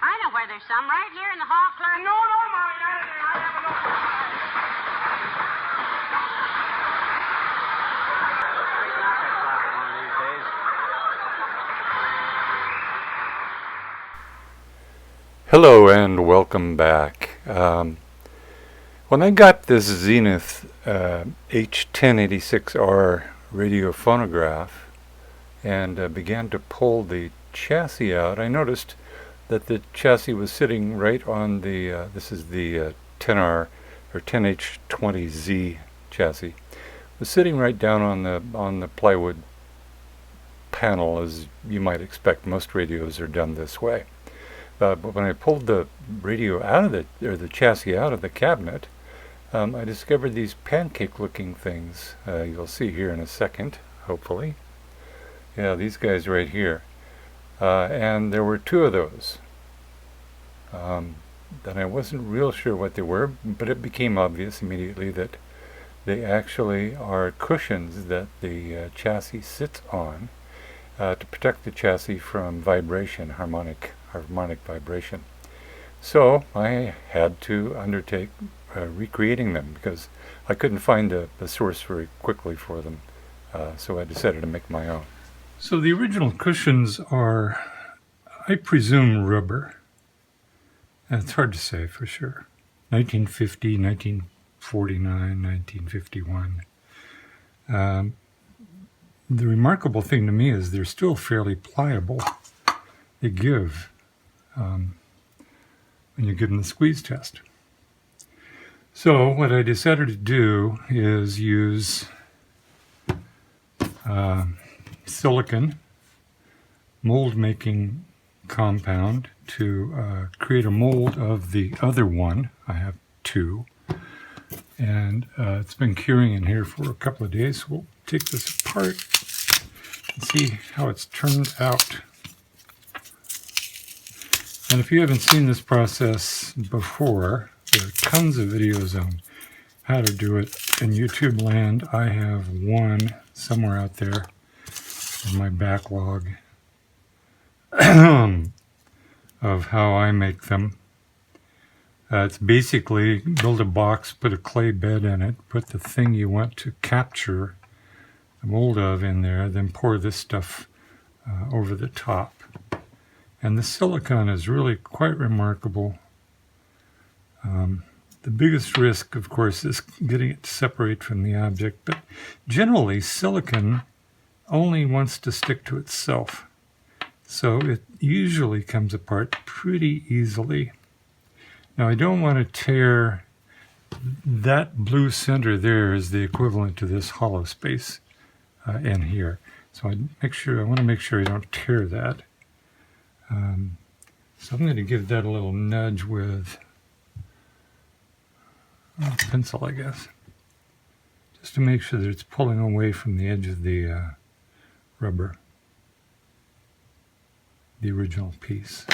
I know where there's some, right here in the hall, clerk. No, Molly, not in there. I have Hello and welcome back. When I got this Zenith H1086R radio phonograph and began to pull the chassis out, I noticed that the chassis was sitting right on the, this is the 10R or 10H20Z chassis, was sitting right down on the plywood panel, as you might expect. Most radios are done this way. But when I pulled the radio out of the chassis out of the cabinet, I discovered these pancake-looking things. You'll see here in a second, hopefully. Yeah, these guys right here. And there were two of those. Then I wasn't real sure what they were, but it became obvious immediately that they actually are cushions that the chassis sits on to protect the chassis from vibration, harmonic vibration. So I had to undertake recreating them because I couldn't find a source very quickly for them. So I decided to make my own. So the original cushions are, I presume, rubber. It's hard to say for sure. 1950, 1949, 1951. The remarkable thing to me is they're still fairly pliable. They give when you give them the squeeze test. So what I decided to do is use silicon mold making compound to create a mold of the other one. I have two, and it's been curing in here for a couple of days. So we'll take this apart and see how it's turned out. And if you haven't seen this process before, there are tons of videos on how to do it in YouTube land. I have one somewhere out there in my backlog of how I make them. It's basically build a box, put a clay bed in it, put the thing you want to capture the mold of in there, then pour this stuff over the top. And the silicone is really quite remarkable. The biggest risk, of course, is getting it to separate from the object, but generally silicon only wants to stick to itself. So it usually comes apart pretty easily. Now I don't want to tear that blue center there is the equivalent to this hollow space in here. So I want to make sure I don't tear that. So I'm going to give that a little nudge with a pencil, I guess, just to make sure that it's pulling away from the edge of the rubber, the original piece.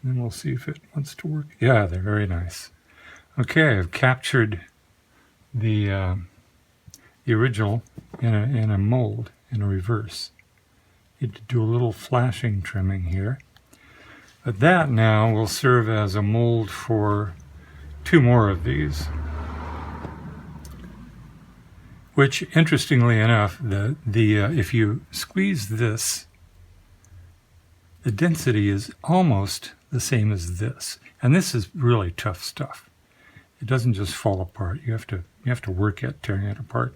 And then we'll see if it wants to work. Yeah, they're very nice. Okay, I've captured the original in a mold, in a reverse. Need to do a little flashing trimming here. But that now will serve as a mold for two more of these. Which, interestingly enough, if you squeeze this, the density is almost the same as this. And this is really tough stuff. It doesn't just fall apart. You have to work at tearing it apart.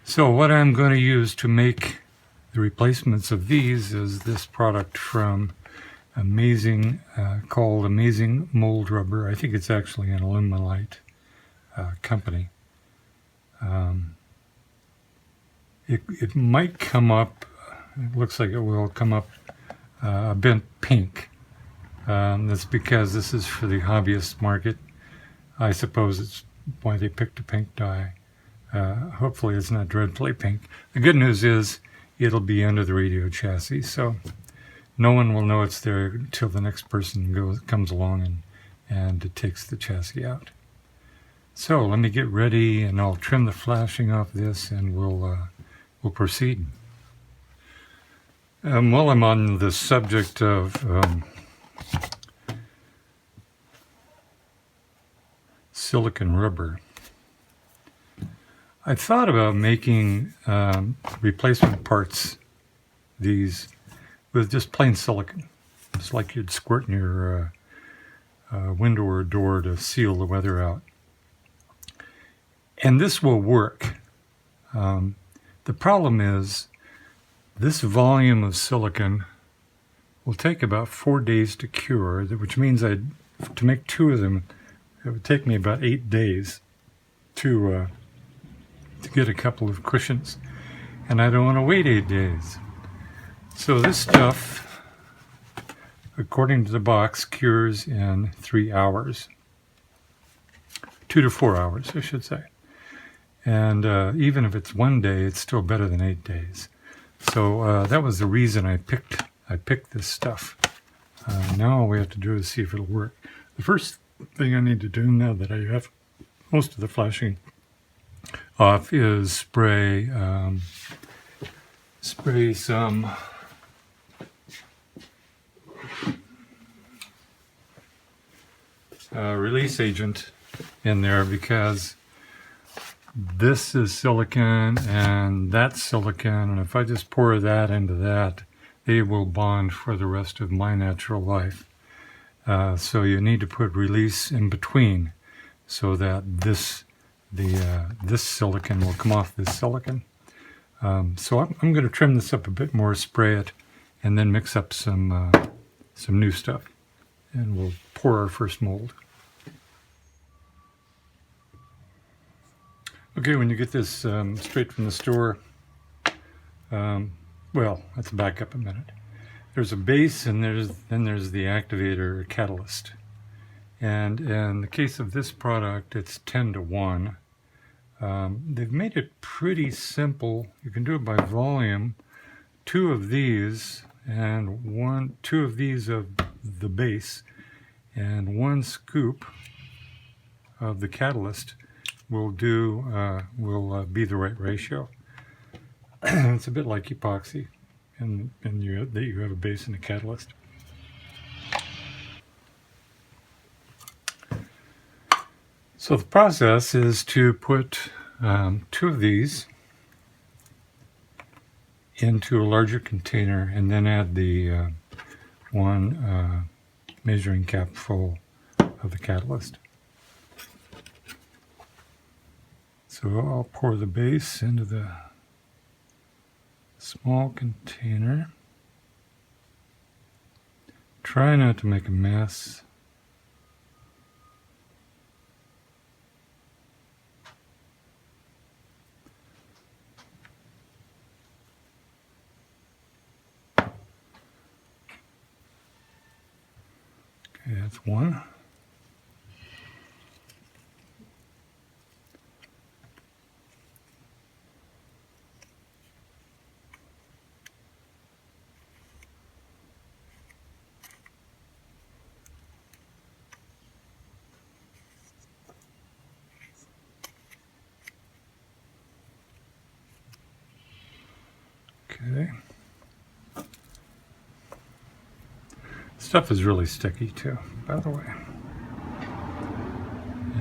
So what I'm going to use to make the replacements of these is this product from called Amazing Mold Rubber. I think it's actually an Aluminite company. It might come up, it looks like it will come up a bit pink. That's because this is for the hobbyist market. I suppose it's why they picked a pink dye. Hopefully it's not dreadfully pink. The good news is it'll be under the radio chassis, so no one will know it's there until the next person comes along and takes the chassis out. So let me get ready, and I'll trim the flashing off this, and we'll proceed. While I'm on the subject of silicon rubber, I thought about making replacement parts, these, with just plain silicon. It's like you'd squirt in your window or door to seal the weather out. And this will work. The problem is this volume of silicon will take about 4 days to cure, which means to make 2 of them, it would take me about 8 days to get a couple of cushions. And I don't want to wait 8 days. So this stuff, according to the box, cures in 3 hours. 2 to 4 hours, I should say. And even if it's 1 day, it's still better than 8 days. So that was the reason I picked this stuff. Now all we have to do is see if it'll work. The first thing I need to do, now that I have most of the flashing off, is spray some release agent in there, because this is silicon and that's silicon, and if I just pour that into that, they will bond for the rest of my natural life. So you need to put release in between so that this silicon will come off this silicon. So I'm going to trim this up a bit more, spray it, and then mix up some new stuff, and we'll pour our first mold. Okay, when you get this straight from the store, well, let's back up a minute. There's a base, and then there's the activator or catalyst. And in the case of this product, it's 10 to 1. They've made it pretty simple. You can do it by volume. 2 of these, and 2 of these of the base, and 1 scoop of the catalyst will be the right ratio. It's a bit like epoxy, and you have a base and a catalyst. So the process is to put 2 of these into a larger container, and then add the 1 measuring cap full of the catalyst. So I'll pour the base into the small container. Try not to make a mess. Okay, that's 1. Okay. Stuff is really sticky too, by the way.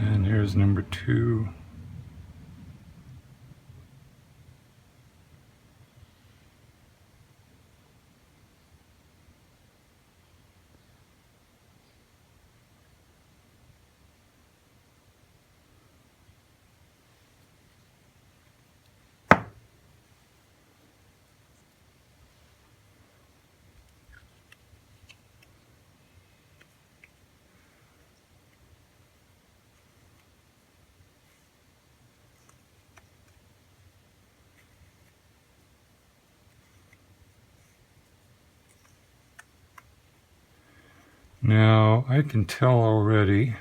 And here's number 2. Now, I can tell already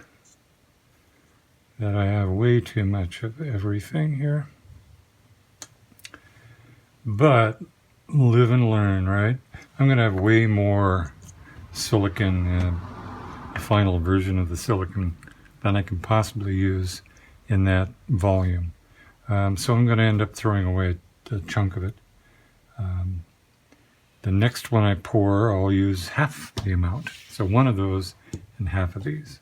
that I have way too much of everything here. But live and learn, right? I'm going to have way more silicon, the final version of the silicon, than I can possibly use in that volume. So I'm going to end up throwing away a chunk of it. The next one I pour, I'll use half the amount. So one of those and half of these.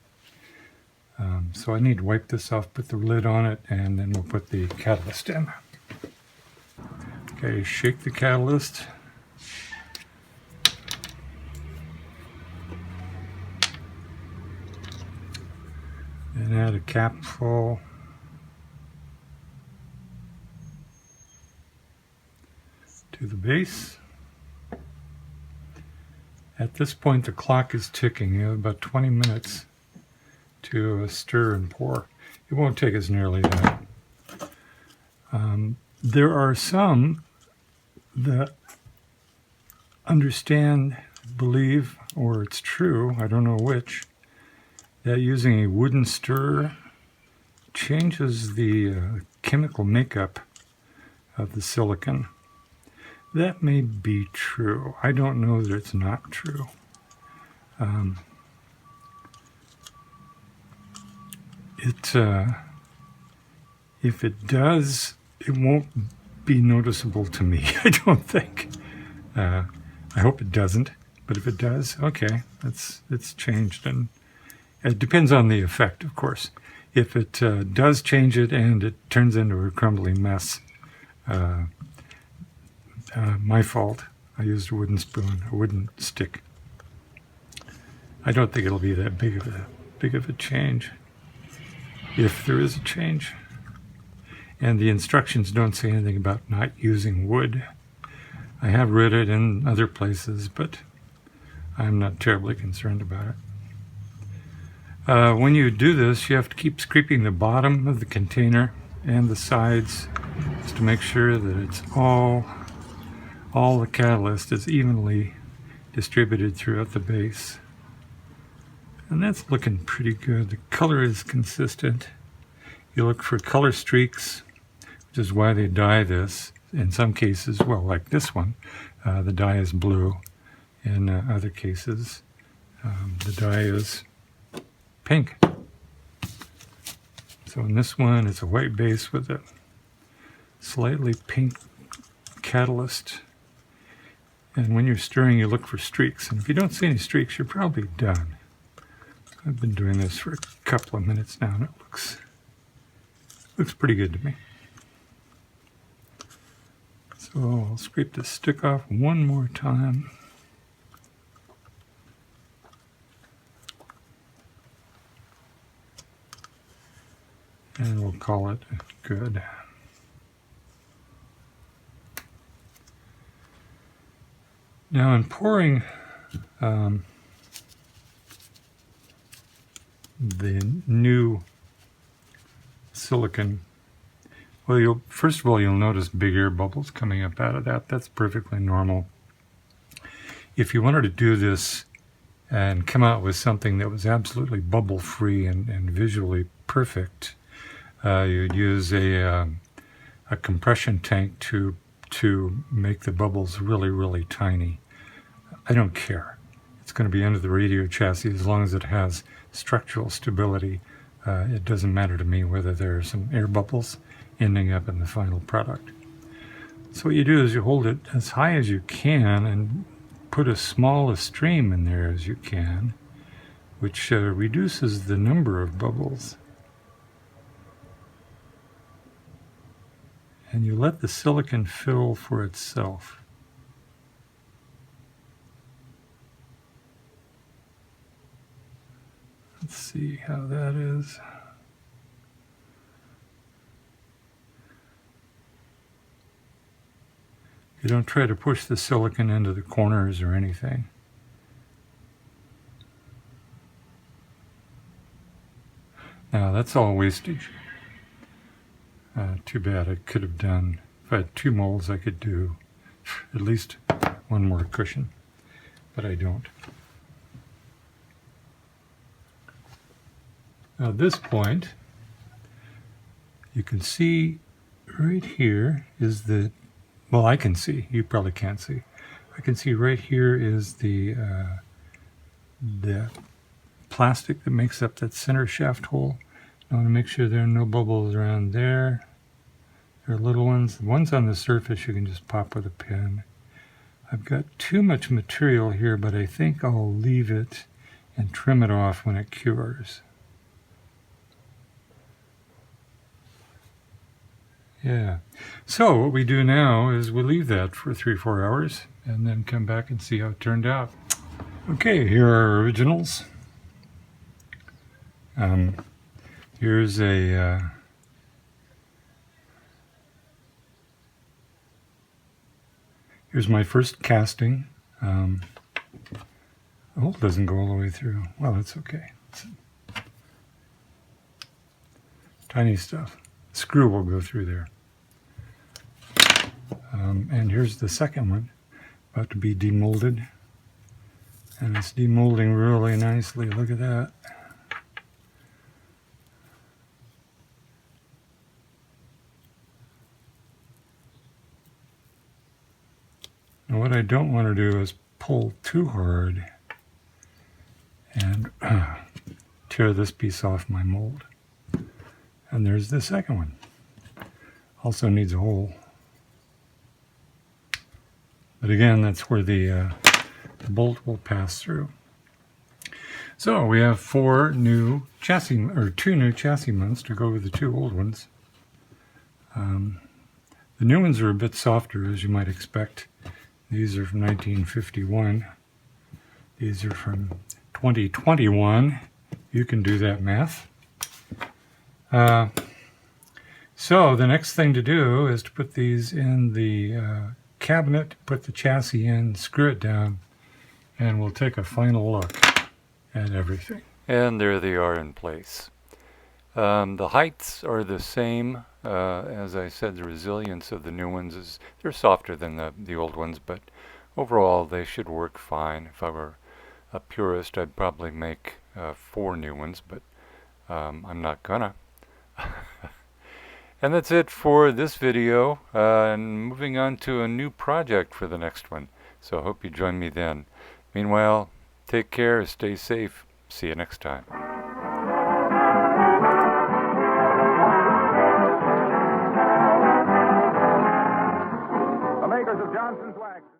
So I need to wipe this off, put the lid on it, and then we'll put the catalyst in. Okay, shake the catalyst. And add a capful. To the base. At this point, the clock is ticking. You have about 20 minutes to stir and pour. It won't take us nearly that. There are some that understand, believe, or it's true, I don't know which, that using a wooden stirrer changes the chemical makeup of the silicon. That may be true. I don't know that it's not true. If it does, it won't be noticeable to me, I don't think. I hope it doesn't, but if it does, okay, it's changed. And it depends on the effect, of course. If it does change it and it turns into a crumbly mess, my fault. I used a wooden spoon, a wooden stick. I don't think it'll be that big of a change, if there is a change. And the instructions don't say anything about not using wood. I have read it in other places, but I'm not terribly concerned about it. When you do this, you have to keep scraping the bottom of the container and the sides just to make sure that it's all the catalyst is evenly distributed throughout the base. And that's looking pretty good. The color is consistent. You look for color streaks, which is why they dye this. In some cases, well, like this one, the dye is blue. In other cases, the dye is pink. So in this one, it's a white base with a slightly pink catalyst. And when you're stirring, you look for streaks. And if you don't see any streaks, you're probably done. I've been doing this for a couple of minutes now, and it looks pretty good to me. So I'll scrape the stick off one more time. And we'll call it good. Now in pouring the new silicon, well, first of all, you'll notice big air bubbles coming up out of that. That's perfectly normal. If you wanted to do this and come out with something that was absolutely bubble-free and visually perfect, you'd use a compression tank to make the bubbles really, really tiny. I don't care. It's going to be under the radio chassis as long as it has structural stability. It doesn't matter to me whether there are some air bubbles ending up in the final product. So what you do is you hold it as high as you can and put as small a stream in there as you can, which reduces the number of bubbles. And you let the silicon fill for itself. Let's see how that is. You don't try to push the silicon into the corners or anything. Now that's all wastage. Too bad. I could have done, if I had 2 molds, I could do at least one more cushion, but I don't. Now at this point, you can see right here is the, well, I can see, you probably can't see. I can see right here is the plastic that makes up that center shaft hole. I want to make sure there are no bubbles around there. There are little ones. The ones on the surface you can just pop with a pin. I've got too much material here, but I think I'll leave it and trim it off when it cures. Yeah. So what we do now is we leave that for 3-4 hours and then come back and see how it turned out. Okay, here are our originals. Here's here's my first casting. Oh, it doesn't go all the way through. Well, that's okay. It's tiny stuff. Screw will go through there. And here's the second one, about to be demolded. And it's demolding really nicely. Look at that. Now what I don't want to do is pull too hard and tear this piece off my mold. And there's the second one. Also needs a hole. But again, that's where the bolt will pass through. So we have 2 new chassis months to go with the 2 old ones. The new ones are a bit softer, as you might expect. These are from 1951. These are from 2021. You can do that math. So the next thing to do is to put these in the cabinet, put the chassis in, screw it down, and we'll take a final look at everything. And there they are in place. The heights are the same. As I said, the resilience of the new ones is, they're softer than the old ones, but overall they should work fine. If I were a purist, I'd probably make 4 new ones, but I'm not gonna. And that's it for this video, and moving on to a new project for the next one. So I hope you join me then. Meanwhile, take care, stay safe. See you next time.